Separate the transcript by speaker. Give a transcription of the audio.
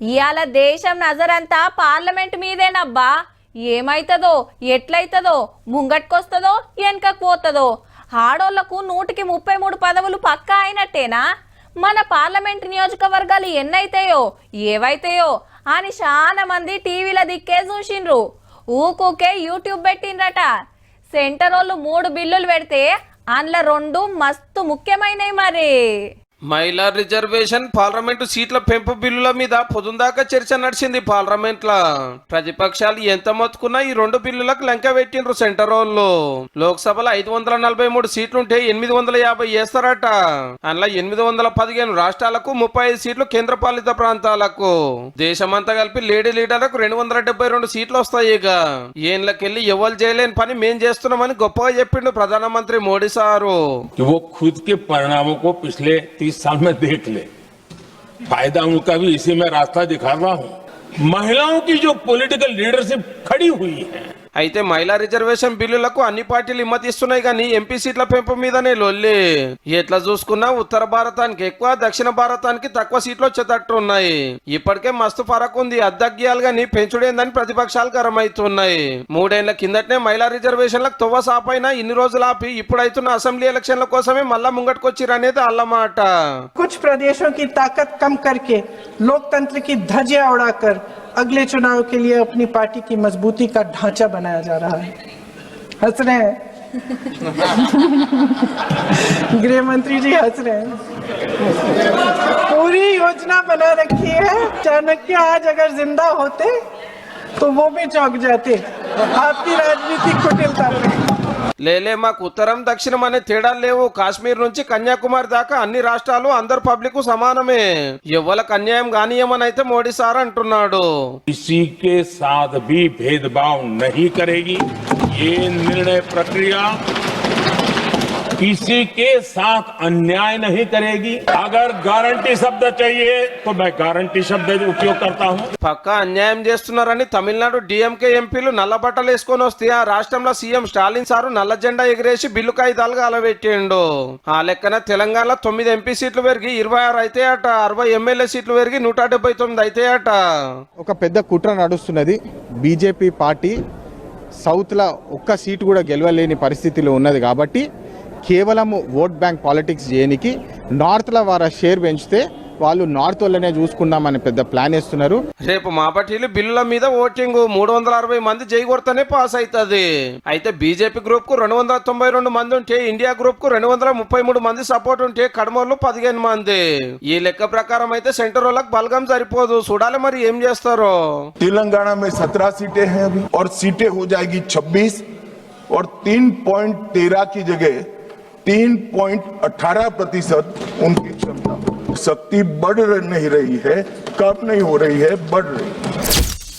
Speaker 1: ఇయాల దేశం నజరంతా పార్లమెంట్ మీదేనబ్బా. ఏమైతదో ఎట్లయితదో ముంగట్కొస్తదో వెనకకు పోతదో. ఆడోళ్లకు 133 పదవులు పక్కా అయినట్టేనా? మన పార్లమెంట్ నియోజకవర్గాలు ఎన్నైతాయో ఏవైతాయో అని చాలా మంది టీవీల దిక్కే చూసిండ్రు. ఊకూకే యూట్యూబ్ పెట్టిండ్రట. సెంటర్ వాళ్ళు 3 బిల్లులు పెడితే అందులో 2 మస్తు ముఖ్యమైనవి. మరి
Speaker 2: మహిళా రిజర్వేషన్ పార్లమెంటు సీట్ల పెంపు బిల్లుల మీద పొద్దుందాకా చర్చ నడిచింది పార్లమెంట్ లా. ప్రతిపక్షాలు ఎంత మొత్తుకున్నా ఈ 2 బిల్లులకు లంక పెట్టిండ్రు సెంటర్ వాళ్ళు. లోక్సభలో 543 సీట్లుంటే 850 చేస్తారట. అందులో 815 రాష్ట్రాలకు, 35 సీట్లు కేంద్ర పాలిత ప్రాంతాలకు. దేశమంతా కలిపి లేడీ లీడర్లకు 272 సీట్లు వస్తాయి. ఇక ఏళ్ళకెళ్ళి ఎవరు చేయలేని పని మేం చేస్తున్నామని గొప్పగా చెప్పిండు ప్రధానమంత్రి మోడీ సారు.
Speaker 3: इस साल में देख ले, फायदा उनका भी इसी में रास्ता दिखा रहा हूं। महिलाओं की जो पॉलिटिकल लीडरशिप खड़ी हुई है.
Speaker 2: అయితే మహిళా రిజర్వేషన్ బిల్లులకు అన్ని పార్టీలు హిమ్మతిస్తున్నాయి కానీ ఎంపీ సీట్ల పెంపు మీదనే లొల్లి. ఎట్లా చూసుకున్నా ఉత్తర భారతానికి ఎక్కువ, దక్షిణ భారతానికి తక్కువ సీట్లు వచ్చేటట్టు ఉన్నాయి. ఇప్పటికే మస్తు ఫరక్ ఉంది. అద్దగ్యాలు గాని పెంచుడేందని ప్రతిపక్షాలు గరమవుతున్నాయి. 3 ఏళ్ల కిందటనే మహిళా రిజర్వేషన్లకు తొవ్వ సాపైనా ఇన్ని రోజులు ఆపి ఇప్పుడైతున్న అసెంబ్లీ ఎలక్షన్ల కోసమే మళ్ళా ముంగట్టుకొచ్చిరనేది అల్లమాట.
Speaker 4: कुछ प्रदेशों की ताकत कम करके लोकतंत्र की धज्जियां उड़ाकर अगले चुनाव के लिए अपनी पार्टी की मजबूती का ढांचा बनाया जा रहा है. हंस रहे हैं गृह मंत्री जी, हंस रहे हैं. पूरी योजना बना रखी है. चाणक्य आज अगर जिंदा होते तो वो भी चौंक जाते आपकी राजनीतिक कुटिलता में.
Speaker 2: లేలే మాకు ఉత్తరం దక్షిణం అనే తేడాలు లేవు. కాశ్మీర్ నుంచి కన్యాకుమారి దాకా అన్ని రాష్ట్రాలు అందరు పబ్లిక్ సమానమే. ఎవ్వలకు అన్యాయం కానీయమని అయితే మోడీ సార్ అంటున్నాడు.
Speaker 3: किसी के साथ भी भेदभाव नहीं करेगी. ये निर्णय प्रक्रिया किसी के साथ अन्याय नहीं करेगी. अगर गारंटी शब्द चाहिए तो मैं गारंटी शब्द उपयोग करता हूं.
Speaker 2: పక్కా అన్యాయం చేస్తున్నారని తమిళనాడు డిఎంకే ఎంపీలు నల్ల బట్టలు వేసుకొని వస్తే ఆ రాష్ట్రంలో సీఎం స్టాలిన్ సారు నల్ల జెండా ఎగిరేసి బిల్లు కాగితాలుగా అలవెట్టిండు. ఆ లెక్కన తెలంగాణలో 9 ఎంపీ సీట్లు పెరిగి 26 అయితే అట. 60 ఎమ్మెల్యే సీట్లు పెరిగి 179 అయితే అట.
Speaker 5: ఒక పెద్ద కుట్ర నడుస్తున్నది. బీజేపీ పార్టీ సౌత్ లా ఒక్క సీటు కూడా గెలవలేని పరిస్థితిలో ఉన్నది. కాబట్టి కేవలం ఓట్ బ్యాంక్ పాలిటిక్స్ చేయడానికి నార్త్ లో వారి షేర్ పెంచితే వాళ్ళు నార్త్ వాళ్ళనే చూసుకున్నామని పెద్ద ప్లాన్ వేస్తున్నారు.
Speaker 2: రేపు మా పార్టీలు బిల్లుల మీద ఓటింగ్ 360 మంది జై కొడితేనే పాస్ అవుతుంది. అయితే బీజేపీ గ్రూప్ కు 292 మంది ఉంటే, ఇండియా గ్రూప్ కు 233 మంది సపోర్ట్ ఉంటే, కడమోళ్ళు 15 మంది. ఈ లెక్క ప్రకారం అయితే సెంటర్ వాళ్ళకి బలగం సరిపోదు. చూడాలి మరి ఏం చేస్తారో.
Speaker 6: तेलंगाना में 17 सीटें हैं अभी और सीटें हो जाएगी 26 और 3.13 की जगह 3.18% उनकी क्षमता. शक्ति बढ़ नहीं रही है, कम नहीं हो रही है, बढ़ रही है.